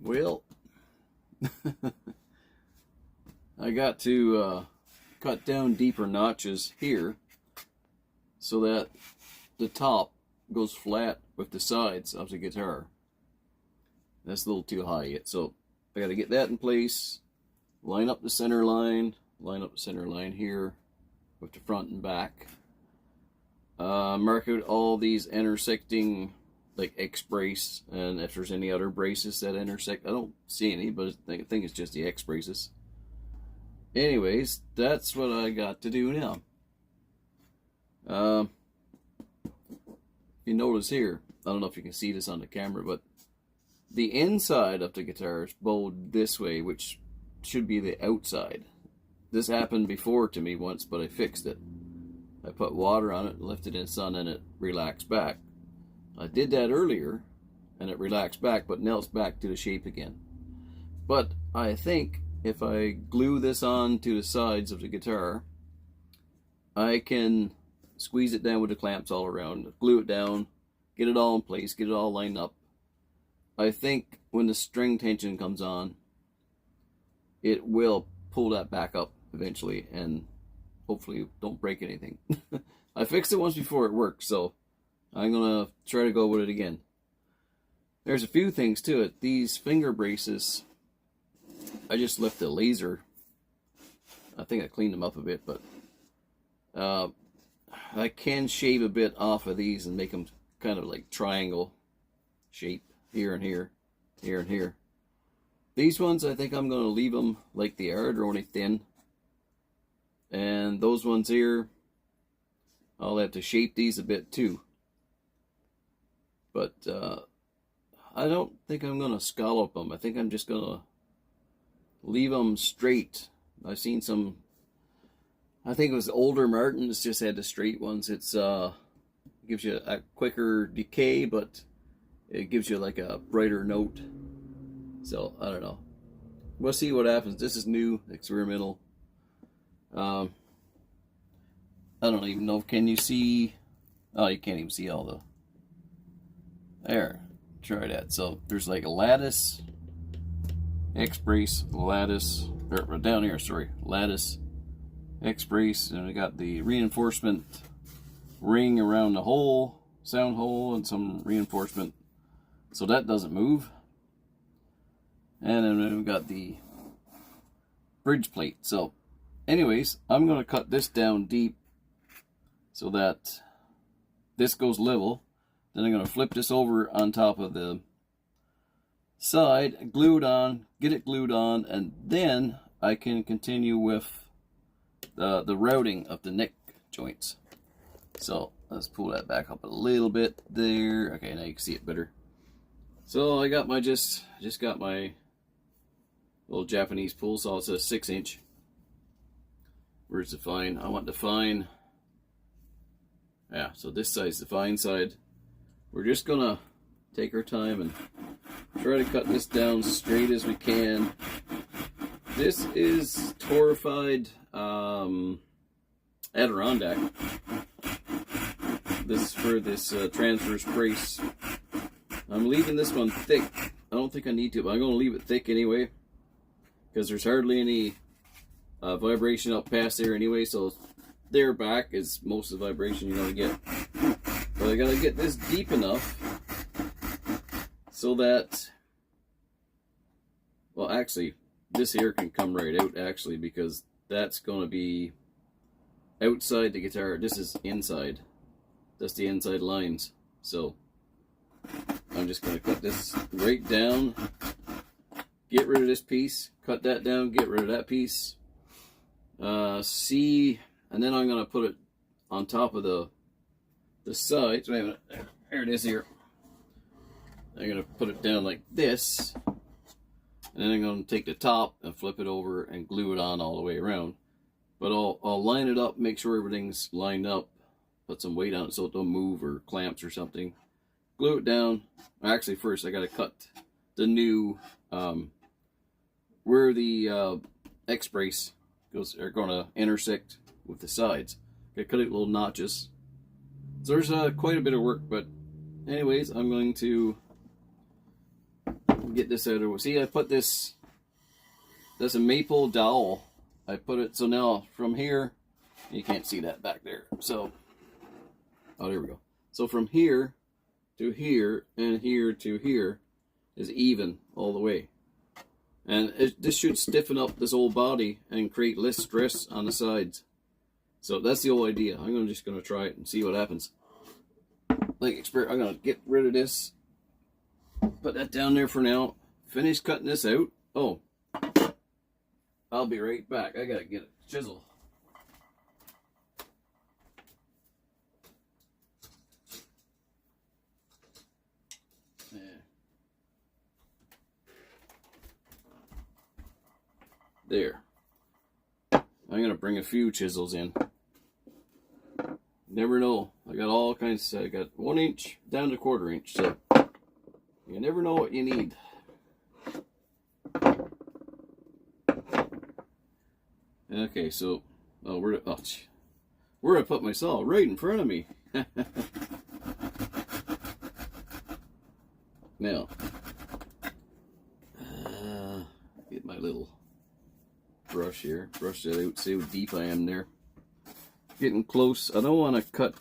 Well, I got to cut down deeper notches here so that the top goes flat with the sides of the guitar. That's a little too high yet, so I got to get that in place, line up the center line here with the front and back, mark out all these intersecting like X brace, and if there's any other braces that intersect. I don't see any, but I think it's just the X braces. Anyways, that's what I got to do now. You notice here, I don't know if you can see this on the camera, but the inside of the guitar is bowed this way, which should be the outside. This happened before to me once, but I fixed it. I put water on it, left it in the sun, and it relaxed back. I did that earlier, and it relaxed back, but now it's back to the shape again. But I think if I glue this on to the sides of the guitar, I can squeeze it down with the clamps all around, glue it down, get it all in place, get it all lined up. I think when the string tension comes on, it will pull that back up eventually, and hopefully don't break anything. I fixed it once before, it worked, so I'm gonna try to go with it again. There's a few things to it. These finger braces, I just left the laser. I think I cleaned them up a bit, but I can shave a bit off of these and make them kind of like triangle shape here and here, here and here. These ones, I think I'm going to leave them like they are. They're only thin. And those ones here, I'll have to shape these a bit too. But I don't think I'm going to scallop them. I think I'm just going to leave them straight. I've seen some, I think it was older Martins just had the straight ones. It's gives you a quicker decay, but it gives you like a brighter note. So I don't know. We'll see what happens. This is new, experimental. I don't even know. Can you see? Oh, you can't even see all the. There. Try that. So there's like a lattice, X brace, lattice, or down here. Sorry, lattice, X brace, and I got the reinforcement ring around the hole, sound hole, and some reinforcement so that doesn't move. And then we've got the bridge plate. So anyways, I'm going to cut this down deep so that this goes level. Then I'm going to flip this over on top of the side, glue it on, get it glued on, and then I can continue with the routing of the neck joints. So let's pull that back up a little bit there. Okay, now you can see it better. So I got my just got my little Japanese pull saw. It's a 6-inch. Where's the fine? I want the fine. Yeah, so this side's the fine side. We're just gonna take our time and try to cut this down straight as we can. This is torrified Adirondack. This is for this transverse brace. I'm leaving this one thick. I don't think I need to, but I'm going to leave it thick anyway, because there's hardly any vibration up past there anyway, so there back is most of the vibration you're going to get. But I got to get this deep enough so that, well, actually, this here can come right out, actually, because that's going to be outside the guitar. This is inside. That's the inside lines. So I'm just going to cut this right down, get rid of this piece, cut that down, get rid of that piece. See, and then I'm going to put it on top of the sides. Wait a minute. There it is here. I'm going to put it down like this, and then I'm going to take the top and flip it over and glue it on all the way around. But I'll line it up, make sure everything's lined up, put some weight on it so it don't move or clamps or something. Glue it down. Actually, first I got to cut the new where the X brace goes are going to intersect with the sides. Got to cut it little notches. So there's quite a bit of work, but anyways, I'm going to get this out of the way. See, I put this, that's a maple dowel. I put it, so now from here, you can't see that back there. So, oh, there we go. So from here to here and here to here is even all the way. And this should stiffen up this whole body and create less stress on the sides. So that's the whole idea. I'm just going to try it and see what happens. Like, I'm going to get rid of this. Put that down there for now. Finish cutting this out. Oh, I'll be right back. I got to get a chisel. There. I'm going to bring a few chisels in. Never know. I got all kinds. I got 1 inch down to 1/4 inch. So you never know what you need. Okay, so where I put my saw? Right in front of me. Now, get my little brush here. Brush that out. See how deep I am there. Getting close. I don't want to cut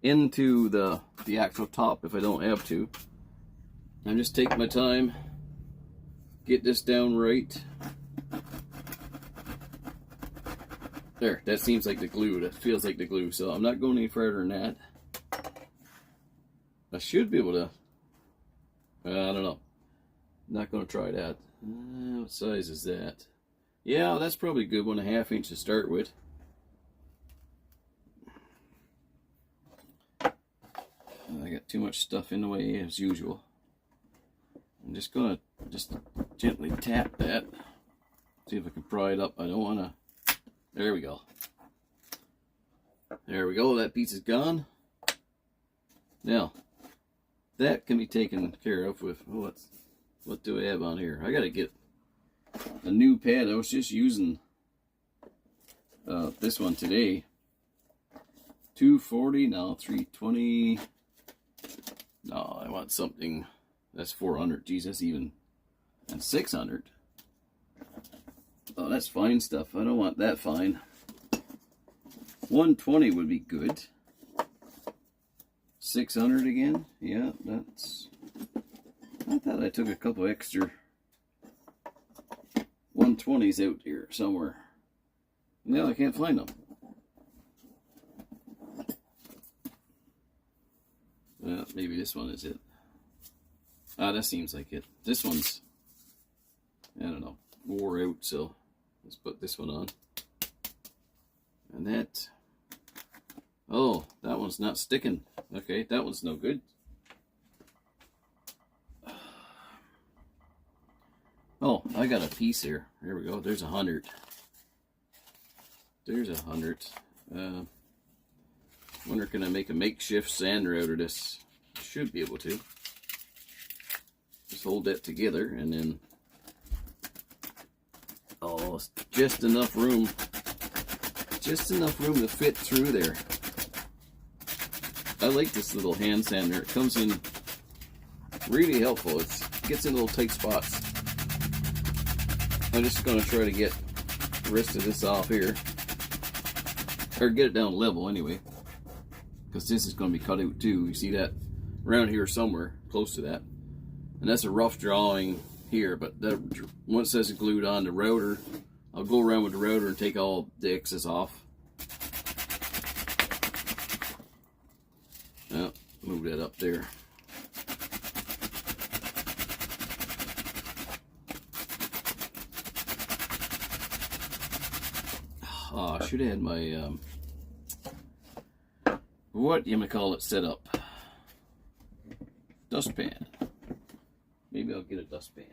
into the actual top if I don't have to. I'm just taking my time. Get this down right. There, that seems like the glue. That feels like the glue. So I'm not going any further than that. I should be able to. I don't know. I'm not going to try that. What size is that? Yeah, that's probably a good 1.5 inch to start with. I got too much stuff in the way as usual. I'm just going to gently tap that. See if I can pry it up. I don't want to. There we go. There we go. That piece is gone. Now, that can be taken care of with, what do I have on here? I got to get a new pad. I was just using this one today. 240, now 320. No, I want something that's 400. Geez, that's even, and 600. Oh, that's fine stuff. I don't want that fine. 120 would be good. 600 again. Yeah, that's. I thought I took a couple extra 120s out here somewhere. No, I can't find them. Maybe this one is it. That seems like it. This one's, I don't know, wore out, so let's put this one on. And that, oh, that one's not sticking. Okay, that one's no good. Oh, I got a piece here. Here we go. There's 100. There's 100. Wonder, can I make a makeshift sander out of this? Should be able to. Just hold that together and then, oh, just enough room. Just enough room to fit through there. I like this little hand sander. It comes in really helpful. It gets in little tight spots. I'm just going to try to get the rest of this off here. Or get it down level anyway. Because this is going to be cut out too. You see that around here somewhere, close to that. And that's a rough drawing here, but that, once that's glued on the router, I'll go around with the router and take all the excess off. Move that up there. Oh, I should have had my, what you might call it, set up. Dustpan. Maybe I'll get a dustpan.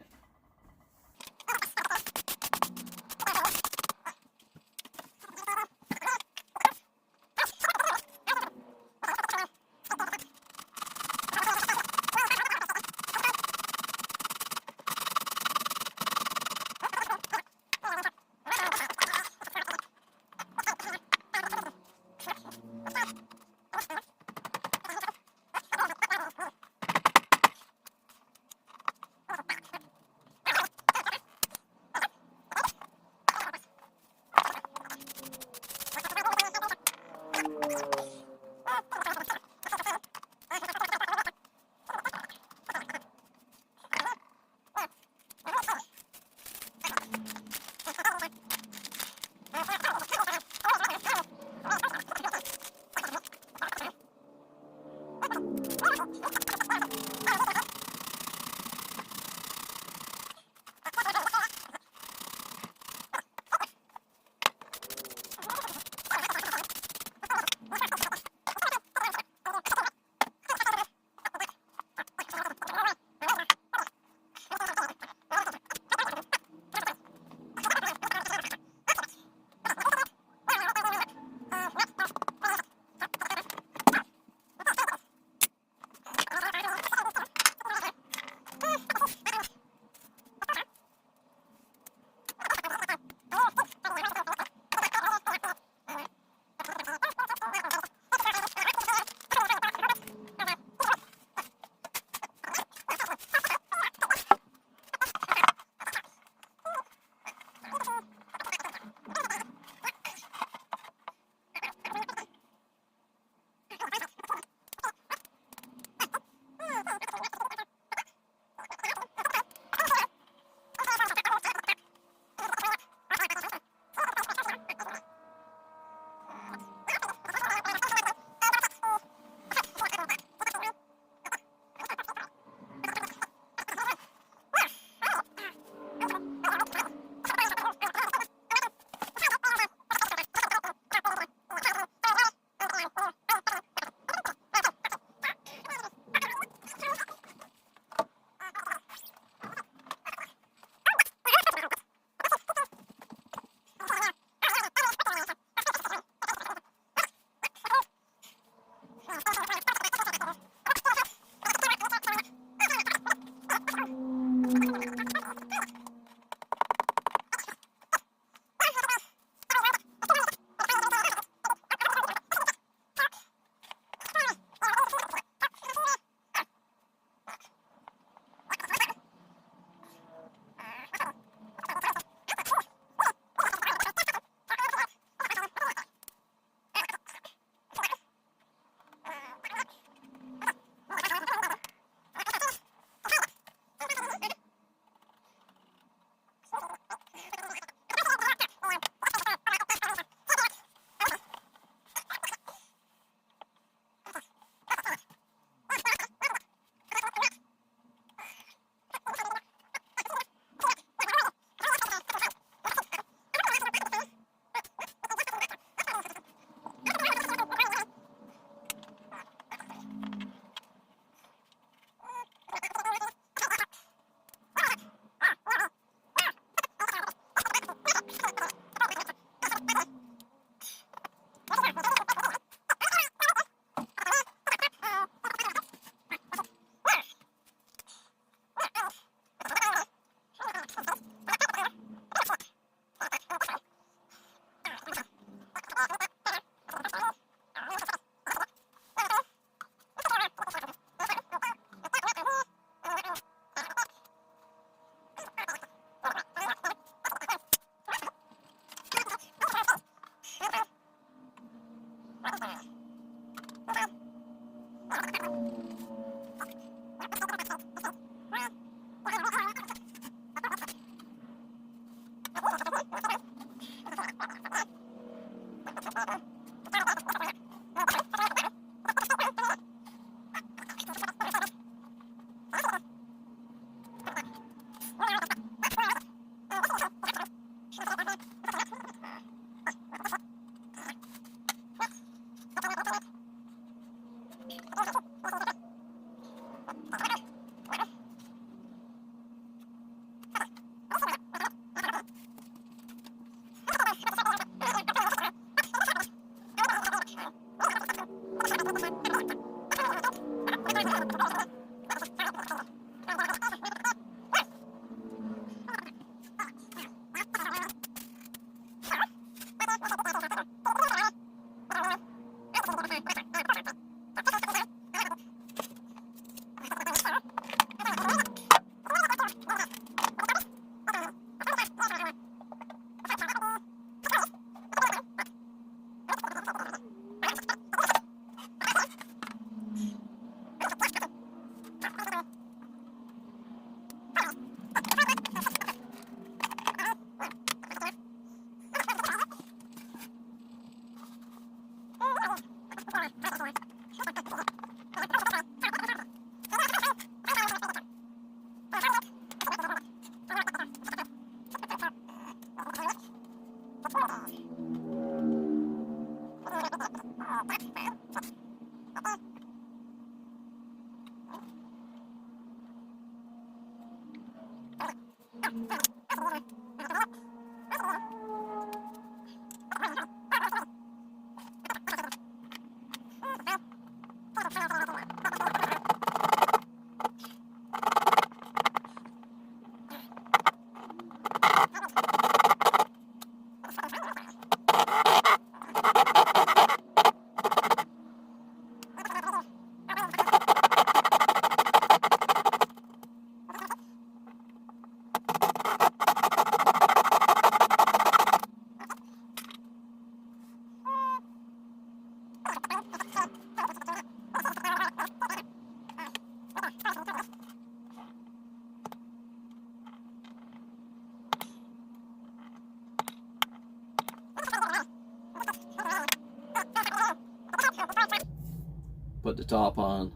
Put the top on,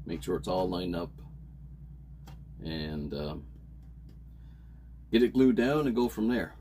make sure it's all lined up, and get it glued down and go from there.